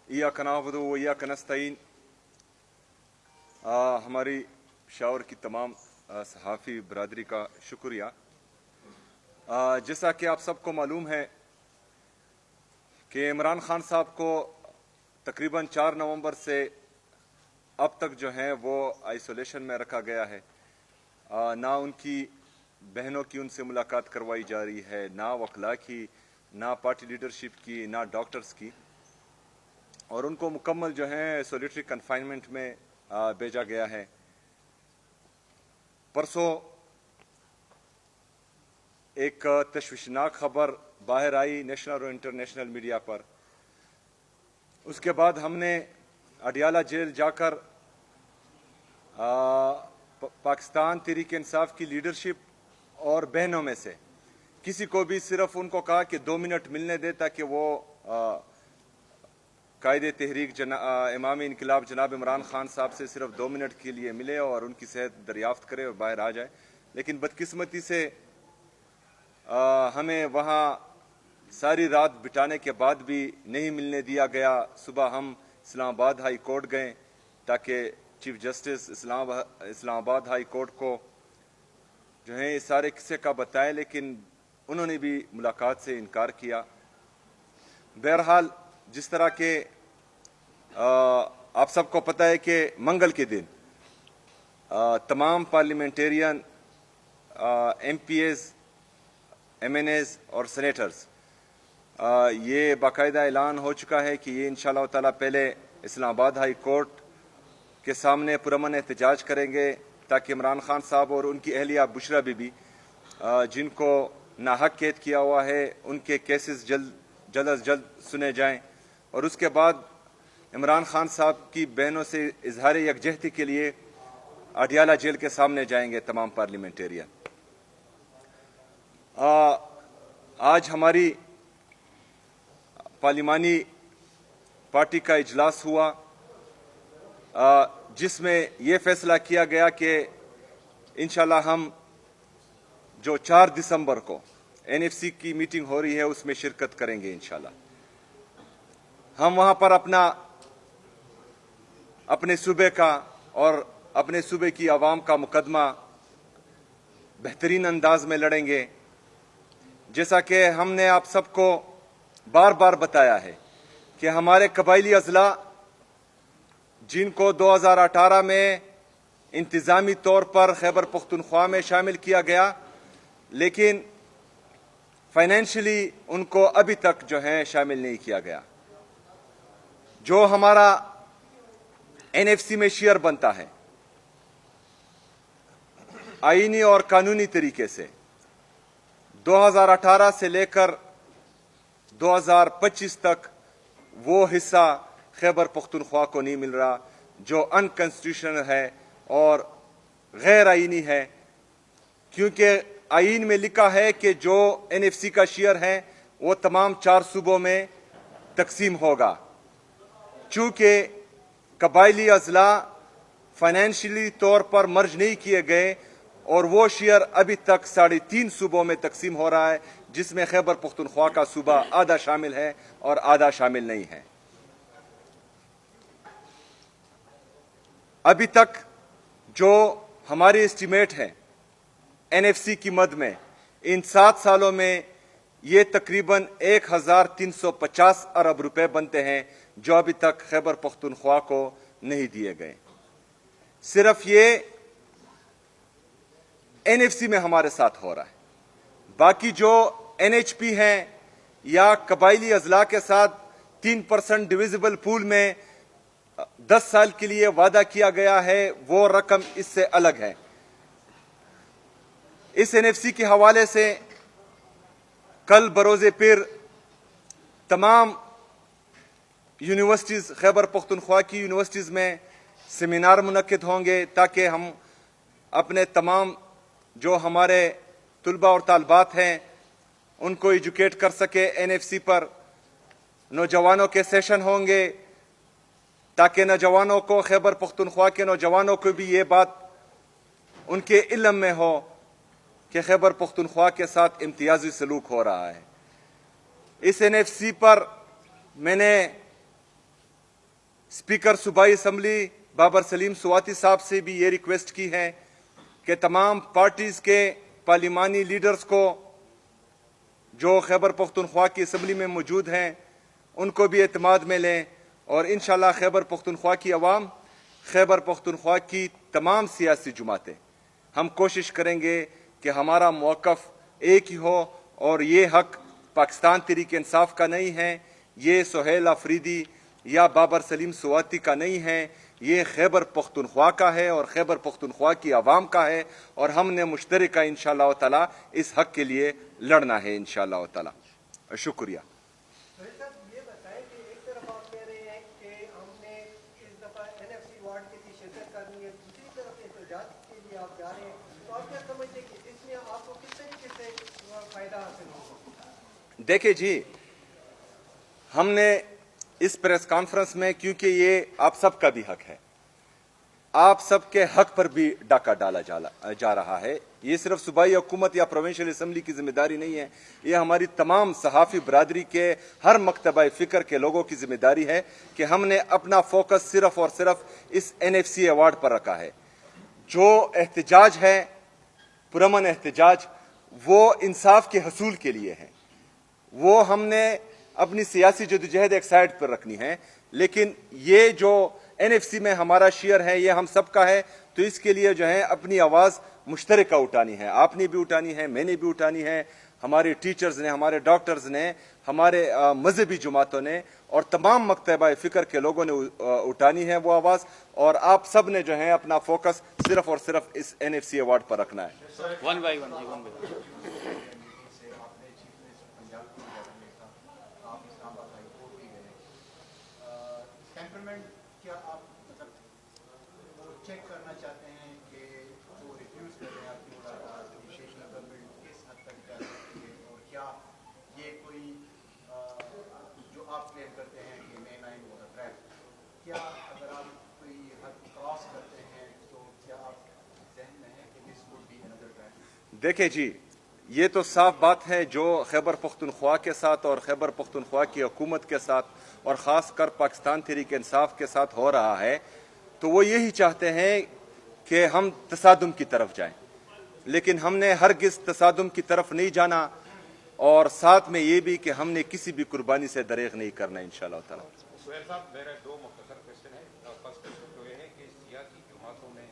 इय्याक नअबुदु व इय्याक नस्तईन। हमारी शावर की तमाम सहाफ़ी बरादरी का शुक्रिया। जैसा कि आप सबको मालूम है कि इमरान खान साहब को तकरीबन 4 नवंबर से अब तक जो है वो आइसोलेशन में रखा गया है। ना उनकी बहनों की उनसे मुलाकात करवाई जा रही है, ना वकला की, ना पार्टी लीडरशिप की, ना डॉक्टर्स की, और उनको मुकम्मल जो है सोलिटरी कन्फाइनमेंट में भेजा गया है। परसों एक तशवीशनाक खबर बाहर आई नेशनल और इंटरनेशनल मीडिया पर। उसके बाद हमने अडियाला जेल जाकर पाकिस्तान तहरीक इंसाफ की लीडरशिप और बहनों में से किसी को भी सिर्फ उनको कहा कि 2 मिनट मिलने दे ताकि वो कायदे तहरीक इमाम इनकलाब जनाब इमरान खान साहब से सिर्फ 2 मिनट के लिए मिले और उनकी सेहत दरियाफ्त करे और बाहर आ जाए। लेकिन बदकिस्मती से हमें वहाँ सारी रात बिताने के बाद भी नहीं मिलने दिया गया। सुबह हम इस्लामाबाद हाई कोर्ट गए ताकि chief justice Islamabad high court को जो है इस सारे किस्से का बताए, लेकिन उन्होंने भी मुलाकात से इनकार किया। बहरहाल जिस तरह के आप सबको पता है कि मंगल के दिन तमाम पार्लियामेंटेरियन, MPs, MNAs और सेनेटर्स ये बाकायदा ऐलान हो चुका है कि ये इंशाअल्लाह ताला पहले इस्लामाबाद हाई कोर्ट के सामने पुरअमन एहतजाज करेंगे ताकि इमरान खान साहब और उनकी अहलिया बुशरा बीबी जिनको नाहक कैद किया हुआ है उनके केसेस जल्द अज जल्द सुने जाएं, और उसके बाद इमरान खान साहब की बहनों से इजहार यकजहती के लिए अडियाला जेल के सामने जाएंगे तमाम पार्लियामेंटेरियन। आज हमारी पार्लिमानी पार्टी का इजलास हुआ जिसमें यह फैसला किया गया कि इंशाल्लाह हम जो 4 दिसंबर को NFC की मीटिंग हो रही है उसमें शिरकत करेंगे। इंशाल्लाह हम वहां पर अपने सूबे का और अपने सूबे की आवाम का मुकदमा बेहतरीन अंदाज में लड़ेंगे। जैसा कि हमने आप सबको बार बार बताया है कि हमारे कबायली अजला जिनको 2018 में इंतजामी तौर पर खैबर पख्तूनख्वा में शामिल किया गया, लेकिन फाइनेंशियली उनको अभी तक जो है शामिल नहीं किया गया। जो हमारा NFC में शेयर बनता है आईनी और कानूनी तरीके से 2018 से लेकर 2025 तक वो हिस्सा खैबर पख्तूनख्वा को नहीं मिल रहा, जो अनकॉन्स्टिट्यूशनल है और गैर आईनी है, क्योंकि आईन में लिखा है कि जो NFC का शेयर है वो तमाम 4 सूबों में तकसीम होगा। चूंकि कबायली अजला फाइनेंशियली तौर पर मर्ज नहीं किए गए और वो शेयर अभी तक 3.5 सूबों में तकसीम हो रहा है, जिसमें खैबर पख्तूनख्वा का सूबा आधा शामिल है और आधा शामिल नहीं है। अभी तक जो हमारी एस्टीमेट है NFC की मद में इन 7 सालों में ये तकरीबन 1350 अरब रुपए बनते हैं जो अभी तक खैबर पख्तूनख्वा को नहीं दिए गए। सिर्फ ये NFC में हमारे साथ हो रहा है। बाकी जो NHP हैं या कबायली अजला के साथ 3% डिविजिबल पूल में 10 साल के लिए वादा किया गया है, वो रकम इससे अलग है। इस NFC के हवाले से कल बरोज़े पीर तमाम यूनिवर्सिटीज़, खैबर पख्तूनख्वा की यूनिवर्सिटीज़ में सेमिनार मुनक्किद होंगे ताकि हम अपने तमाम जो हमारे तुलबा और तालबात हैं उनको एजुकेट कर सके NFC पर। नौजवानों के सेशन होंगे ताकि नौजवानों को, खैबर पख्तूनख्वा के नौजवानों को भी ये बात उनके इल्म में हो कि खैबर पख्तूनख्वा के साथ इम्तियाजी सलूक हो रहा है। इस NFC पर मैंने स्पीकर सूबाई असम्बली बाबर सलीम सुवाती साहब से भी ये रिक्वेस्ट की है कि तमाम पार्टीज के पार्लिमानी लीडर्स को जो खैबर पख्तूनख्वा की असम्बली में मौजूद हैं उनको भी एतमाद में लें और इंशाल्लाह खैबर पख्तूनख्वा की अवाम, खैबर पख्तूनख्वा की तमाम सियासी जमातें हम कोशिश करेंगे कि हमारा मौक़िफ़ एक ही हो और ये हक पाकिस्तान तहरीक इंसाफ का नहीं है, ये सुहेल अफरीदी या बाबर सलीम सुवाती का नहीं है, ये खैबर पख्तूनख्वा का है और खैबर पख्तूनख्वा की आवाम का है और हमने मुश्तरका इंशाअल्लाह ताला इस हक के लिए लड़ना है इंशाअल्लाह ताला। शुक्रिया। ये बताएं कि एक तरफ आप कह रहे हैं कि हमने इस दफा NFC वार्ड के लिए शिरकत करनी है, दूसरी तरफ एहतजाज के लिए आप जा रहे हैं, तो आप क्या समझते हैं कि इसमें आपको किस तरीके से फायदा हासिल होगा? देखिए जी, हमने इस प्रेस कॉन्फ्रेंस में, क्योंकि ये आप सबका भी हक है, आप सबके हक पर भी डाका डाला जा रहा है। ये सिर्फ सूबाई हुकूमत या प्रोविंशियल असम्बली की जिम्मेदारी नहीं है, ये हमारी तमाम सहाफ़ी बरादरी के हर मकतबा फ़िक्र के लोगों की जिम्मेदारी है कि हमने अपना फोकस सिर्फ और सिर्फ इस NFC अवार्ड पर रखा है। जो एहतजाज है, पुरअमन एहतजाज, वो इंसाफ के हसूल के लिए है। वो हमने अपनी सियासी जदोजहद एक साइड पर रखनी है, लेकिन ये जो NFC में हमारा शेयर है ये हम सबका है, तो इसके लिए जो है अपनी आवाज़ मुश्तरका उठानी है। आपने भी उठानी है, मैंने भी उठानी है, हमारे टीचर्स ने, हमारे डॉक्टर्स ने, हमारे मजहबी जमातों ने और तमाम मकतबा फ़िक्र के लोगों ने उठानी है वो आवाज़, और आप सब ने जो है अपना फोकस सिर्फ और सिर्फ इस NFC अवार्ड पर रखना है। One by one. टेम्परमेंट क्या आप मतलब वो चेक करना चाहते हैं कि वो रिफ्यूज़ कर रहे हैं आपकी मुलाकात, नेगोशिएशन गवर्नमेंट किस हद तक जा सकती है, और क्या ये कोई जो आप क्लेम करते हैं कि May 9 वाज अ ट्रैप, क्या अगर आप कोई हद क्रॉस करते हैं तो क्या आप जहन में है कि this would be another trap? देखिए जी, ये तो साफ बात है जो खैबर पख्तूनख्वा के साथ और खैबर पख्तूनख्वा की हुकूमत के साथ और ख़ास कर पाकिस्तान तहरीक इंसाफ के साथ हो रहा है, तो वो यही चाहते हैं कि हम तसादुम की तरफ जाएं, लेकिन हमने हरगिज़ तसादुम की तरफ नहीं जाना, और साथ में ये भी कि हमने किसी भी कुर्बानी से दरेग नहीं करना इंशाअल्लाह ताला। सुहेल साहब, मेरे दो मुख्तसर क्वेश्चन है। फर्स्ट क्वेश्चन तो ये है कि सियासी जमातों में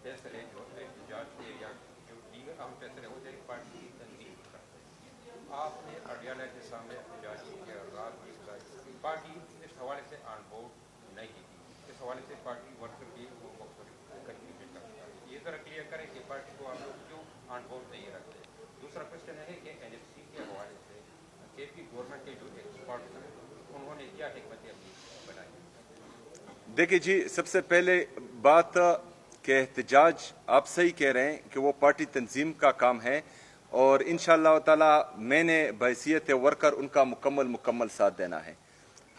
फैसले जो एहतजाज के या जो दीगर अहम फैसले होते हैं पार्टी की तंजीम करते हैं। आपने अडियाला के सामने एहतजाज के आगाज भी कराई, पार्टी इस हवाले से ऑन बोर्ड नहीं थी, इस हवाले से पार्टी वर्कर की वो मुख्तलिफ कंट्रीब्यूट करता है। ये ज़रा क्लियर करें कि पार्टी को आप लोग क्यों ऑन बोर्ड नहीं रखते। दूसरा क्वेश्चन है कि NFC के हवाले से KP गवर्नमेंट के जो एक्सपर्ट हैं उन्होंने क्या हिकमत अमली बनाई? देखिए जी, सबसे पहले बात कि एहतजाज आप सही कह रहे हैं कि वो पार्टी तंजीम का काम है, और इंशाअल्लाह ताला मैंने बहैसियत वर्कर उनका मुकम्मल साथ देना है।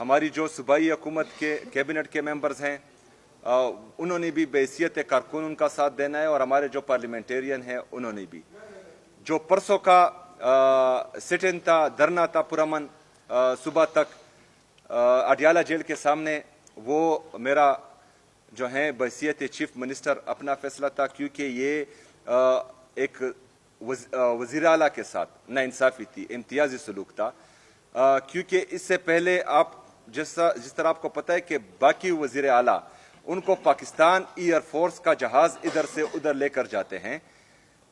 हमारी जो सूबाई हुकूमत के कैबिनेट के मेंबर्स हैं उन्होंने भी बहैसियत कारकुन उनका साथ देना है, और हमारे जो पार्लियामेंटेरियन हैं उन्होंने भी। जो परसों का सिट इन था, धरना था पुरअमन सुबह तक अडियाला जेल के सामने, वो मेरा जो है बहैसियत चीफ मिनिस्टर अपना फैसला था, क्योंकि ये एक वज़ीर आला के साथ नाइंसाफ़ी थी, इम्तियाजी सलूक था। क्योंकि इससे पहले आप जिस तरह आपको पता है कि बाकी वज़ीर आला उनको पाकिस्तान एयर फोर्स का जहाज़ इधर से उधर लेकर जाते हैं,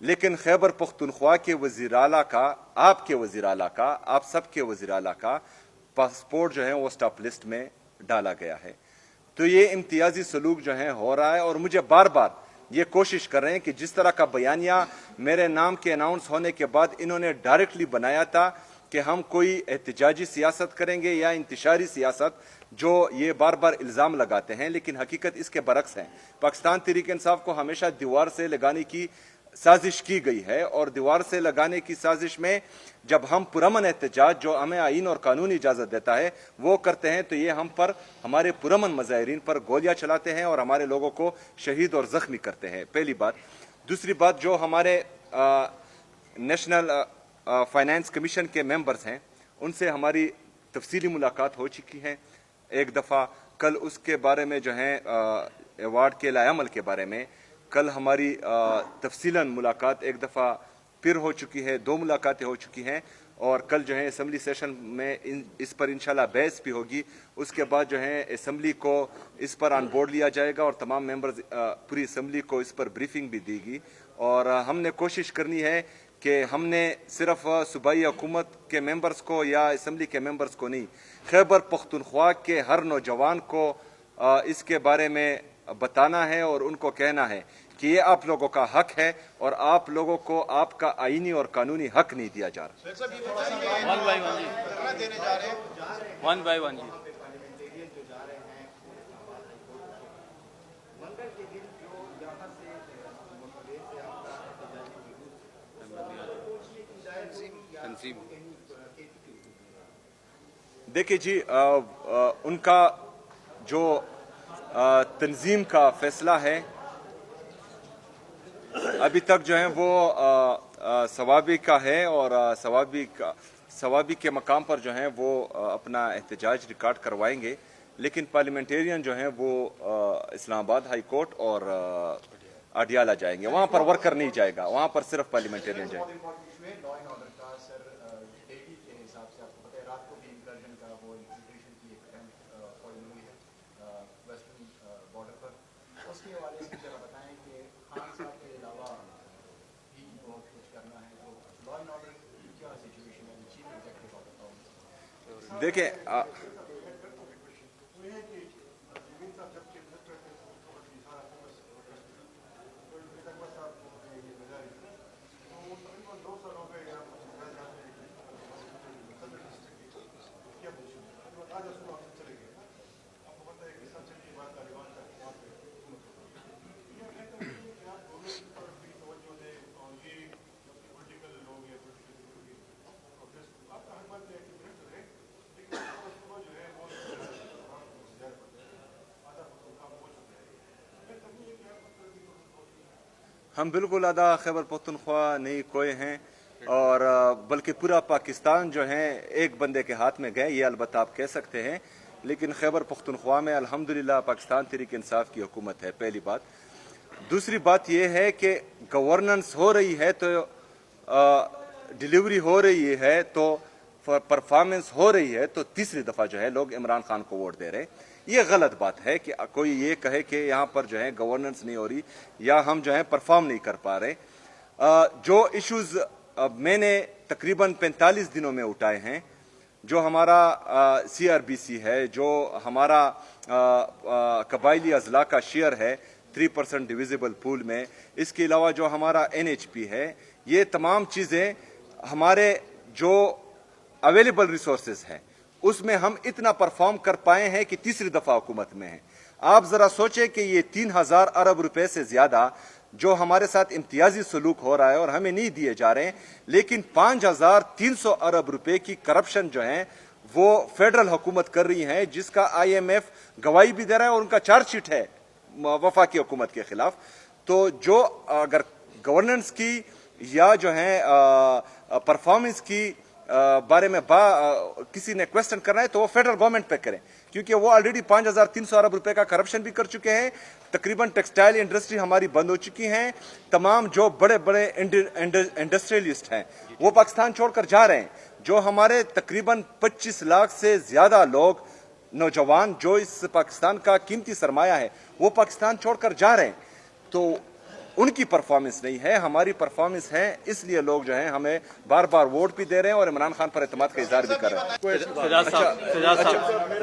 लेकिन खैबर पख्तूनख्वा के वज़ीर आला का, आपके वज़ीर आला का, आप सबके वज़ीर आला का पासपोर्ट जो है वो स्टॉप लिस्ट में डाला गया है। तो ये इम्तियाजी सलूक जो है हो रहा है, और मुझे बार बार ये कोशिश कर रहे हैं कि जिस तरह का बयानिया मेरे नाम के अनाउंस होने के बाद इन्होंने डायरेक्टली बनाया था कि हम कोई एहतजाजी सियासत करेंगे या इंतशारी सियासत, जो ये बार बार इल्ज़ाम लगाते हैं, लेकिन हकीकत इसके बरक्स है। पाकिस्तान तहरीक इंसाफ को हमेशा दीवार से लगाने की साजिश की गई है, और दीवार से लगाने की साजिश में जब हम पुरअमन एहतजाज, जो हमें आईन और कानून इजाज़त देता है, वो करते हैं, तो ये हम पर, हमारे पुरअमन मज़ाहिरीन पर गोलियां चलाते हैं और हमारे लोगों को शहीद और ज़ख्मी करते हैं, पहली बात। दूसरी बात, जो हमारे नेशनल फाइनेंस कमीशन के मेंबर्स हैं, उनसे हमारी तफसीली मुलाकात हो चुकी है एक दफ़ा, कल उसके बारे में जो है अवार्ड के लाएअमल के बारे में कल हमारी तफसीलन मुलाकात एक दफ़ा फिर हो चुकी है, 2 मुलाकातें हो चुकी हैं और कल जो है असम्बली सेशन में इस पर इंशाल्लाह बहस भी होगी। उसके बाद जो है असम्बली को इस पर ऑन बोर्ड लिया जाएगा और तमाम मेंबर्स पूरी असम्बली को इस पर ब्रीफिंग भी देगी। और हमने कोशिश करनी है कि हमने सिर्फ सूबाई हुकूमत के मेंबर्स को या असम्बली के मेंबर्स को नहीं, खैबर पख्तूनख्वा के हर नौजवान को इसके बारे में बताना है और उनको कहना है कि ये आप लोगों का हक है और आप लोगों को आपका आईनी और कानूनी हक नहीं दिया जा रहा। वन बाय वन जी, वन बाय वन जी। देखिए जी, उनका जो तंजीम का फैसला है अभी तक जो है वो सवाबी का है और सवाबी के मकाम पर जो है वो अपना एहतजाज रिकॉर्ड करवाएंगे, लेकिन पार्लियामेंटेरियन जो है वो इस्लामाबाद हाई कोर्ट और अडियाला जाएंगे, वहाँ पर वर्कर नहीं जाएगा, वहाँ पर सिर्फ पार्लियामेंटेरियन जाएंगे। लॉ एंड ऑर्डर का सर डेली के हिसाब से आपको पता है रात को भी इंकर्जन का वो इन्फिल्ट्रेशन की एक अटेम्प्ट हुई है वेस्टर्न बॉर्डर पर, उसके हवाले से जरा बताएं कि खान साहब के अलावा भी बहुत कुछ करना है, तो लॉ एंड ऑर्डर की क्या सिचुएशन है चीफ एग्जीक्यूटिव ऑफिसर? देखिए हम बिल्कुल आधा खैबर पख्तूनख्वा नहीं खोए हैं और बल्कि पूरा पाकिस्तान जो है एक बंदे के हाथ में गए, ये अलबत्ता आप कह सकते हैं, लेकिन खैबर पख्तूनख्वा में अल्हम्दुलिल्लाह पाकिस्तान तहरीक इंसाफ की हुकूमत है, पहली बात। दूसरी बात यह है कि गवर्नेंस हो रही है तो डिलीवरी हो रही है तो परफॉर्मेंस हो रही है, तो तीसरी दफ़ा जो है लोग इमरान खान को वोट दे रहे हैं। ये गलत बात है कि कोई ये कहे कि यहाँ पर जो है गवर्नेंस नहीं हो रही या हम जो है परफॉर्म नहीं कर पा रहे। जो इश्यूज मैंने तकरीबन 45 दिनों में उठाए हैं, जो हमारा CRBC है, जो हमारा कबायली अजला का शेयर है 3% डिविजिबल पूल में, इसके अलावा जो हमारा NHP है, ये तमाम चीज़ें हमारे जो अवेलेबल रिसोर्सेज हैं उसमें हम इतना परफॉर्म कर पाए हैं कि तीसरी दफा हुकूमत में है। आप जरा सोचें कि ये 3000 अरब रुपए से ज्यादा जो हमारे साथ इम्तियाजी सलूक हो रहा है और हमें नहीं दिए जा रहे हैं, लेकिन 5300 अरब रुपए की करप्शन जो है वो फेडरल हुकूमत कर रही है, जिसका IMF गवाही भी दे रहा है और उनका चार्जशीट है वफाकी हुकूमत के खिलाफ। तो जो अगर गवर्नेंस की या जो है परफॉर्मेंस की बारे में किसी ने क्वेश्चन करना है तो वो फेडरल गवर्नमेंट पे करें, क्योंकि वो ऑलरेडी 5300 अरब रुपए का करप्शन भी कर चुके हैं। तकरीबन टेक्सटाइल इंडस्ट्री हमारी बंद हो चुकी है, तमाम जो बड़े बड़े इंडस्ट्रियलिस्ट हैं वो पाकिस्तान छोड़कर जा रहे हैं। जो हमारे तकरीबन 25 लाख से ज्यादा लोग नौजवान जो इस पाकिस्तान का कीमती सरमाया है वो पाकिस्तान छोड़कर जा रहे हैं, तो उनकी परफॉर्मेंस नहीं है, हमारी परफॉर्मेंस है, इसलिए लोग जो हैं हमें बार बार वोट भी दे रहे हैं और इमरान खान पर एतमाद का इजहार भी कर रहे हैं।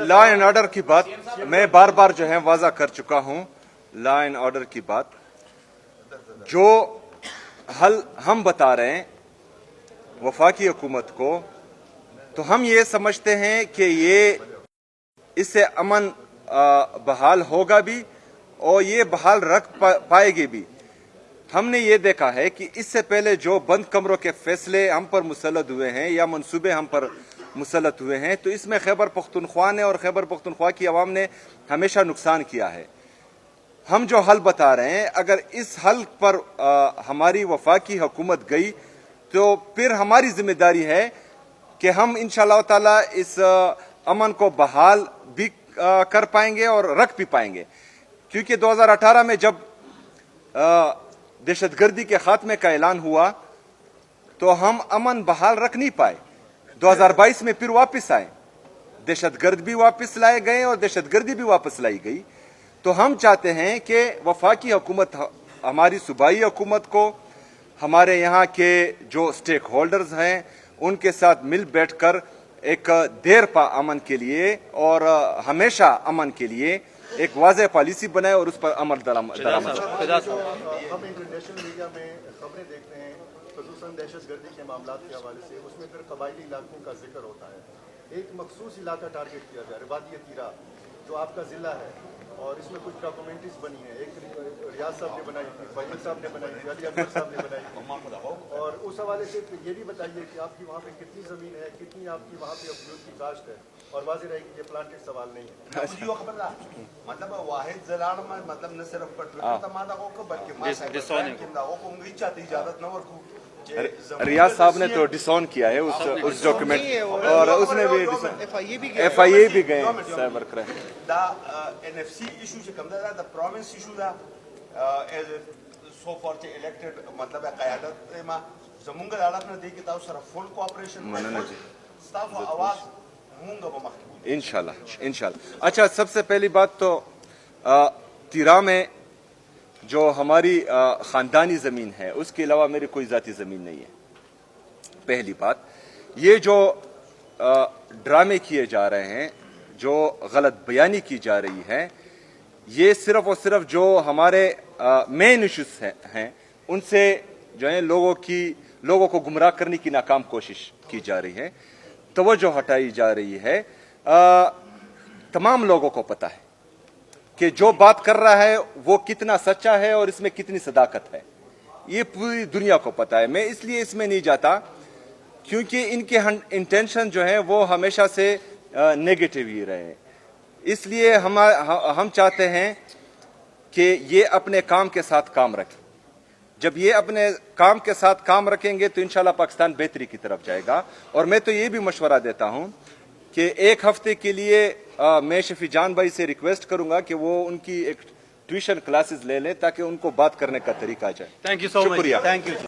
लॉ एंड ऑर्डर की बात मैं बार बार जो है वाजा कर चुका हूं। लॉ एंड ऑर्डर की बात जो हल हम बता रहे हैं वफाकी हुकूमत को, तो हम ये समझते हैं कि ये इससे अमन बहाल होगा भी और ये बहाल रख पाएगी भी। हमने ये देखा है कि इससे पहले जो बंद कमरों के फैसले हम पर मुसल्लत हुए हैं या मंसूबे हम पर मुसल्लत हुए हैं, तो इसमें खैबर पख्तूनख्वा ने और खैबर पख्तूनख्वा की आवाम ने हमेशा नुकसान किया है। हम जो हल बता रहे हैं, अगर इस हल पर हमारी वफाकी हुकूमत गई तो फिर हमारी जिम्मेदारी है कि हम इंशाअल्लाह ताला इस अमन को बहाल भी कर पाएंगे और रख भी पाएंगे, क्योंकि 2018 में जब दहशतगर्दी के खात्मे का ऐलान हुआ तो हम अमन बहाल रख नहीं पाए। 2022 में फिर वापस आए, दहशतगर्द भी वापस लाए गए और दहशतगर्दी भी वापस लाई गई। तो हम चाहते हैं कि वफाकी हुकूमत हमारी सूबाई हुकूमत को हमारे यहाँ के जो स्टेक होल्डर्स हैं उनके साथ मिल बैठकर एक देर पा अमन के लिए और हमेशा अमन के लिए एक वाज़ेह पॉलिसी बनाए और उस पर अमल दरामद। हम इंटरनेशनल मीडिया में खबरें देखते हैं खुसूसन दहशतगर्दी के मामलों के हवाले से, उसमें फिर कबायली इलाकों का जिक्र होता है। एक मखसूस इलाका टारगेट किया जा रहा है, वादी तीरा जो आपका ज़िला है, और इसमें कुछ डॉक्यूमेंट्रीज बनी है। एक रियाज साहब ने बनाई थी, फैसल साहब ने बनाई थी, अली अकबर साहब ने बनाई थी। और उस हवाले से ये भी बताइए कि आपकी वहाँ पे कितनी ज़मीन है, कितनी आपकी वहाँ पे अखरूट की काश्त है, और वाज़ेह रहे कि ये प्लांटेड सवाल नहीं है। मतलब वाहिद जलाल में मतलब न सिर्फ ट्विटर तमादा को बल्कि इजाजत न और रियाज साहब ने तो डिसऑन किया है उस डॉक्यूमेंट, और उसने भी FIA भी गए साइबर क्राइम दा NFC इशू से कम दा प्रोविंस इशू दा एज सो फॉर चे इलेक्टेड मतलब क़यादत में जमुंगा दालत ने देखी था सर फुल कोऑपरेशन मनना जी स्टाफ आवाज मुंगा बमखबूल इंशाल्लाह। अच्छा, सबसे पहली बात तो तीरा में जो हमारी ख़ानदानी ज़मीन है उसके अलावा मेरी कोई ज़ाती ज़मीन नहीं है। पहली बात, ये जो ड्रामे किए जा रहे हैं, जो गलत बयानी की जा रही है, ये सिर्फ और सिर्फ जो हमारे मेन इश्यूज हैं उनसे जो है लोगों को गुमराह करने की नाकाम कोशिश की जा रही है, तवज्जो हटाई जा रही है। तमाम लोगों को पता है कि जो बात कर रहा है वो कितना सच्चा है और इसमें कितनी सदाकत है, ये पूरी दुनिया को पता है। मैं इसलिए इसमें नहीं जाता क्योंकि इनके इंटेंशन जो है वो हमेशा से नेगेटिव ही रहे। इसलिए हम चाहते हैं कि ये अपने काम के साथ काम रखें। जब ये अपने काम के साथ काम रखेंगे तो इंशाल्लाह पाकिस्तान बेहतरी की तरफ जाएगा। और मैं तो ये भी मशवरा देता हूं कि एक हफ्ते के लिए मैं शफी जान भाई से रिक्वेस्ट करूंगा कि वो उनकी एक ट्यूशन क्लासेस ले लें ताकि उनको बात करने का तरीका आ जाए। Thank you so much. शुक्रिया। Thank you.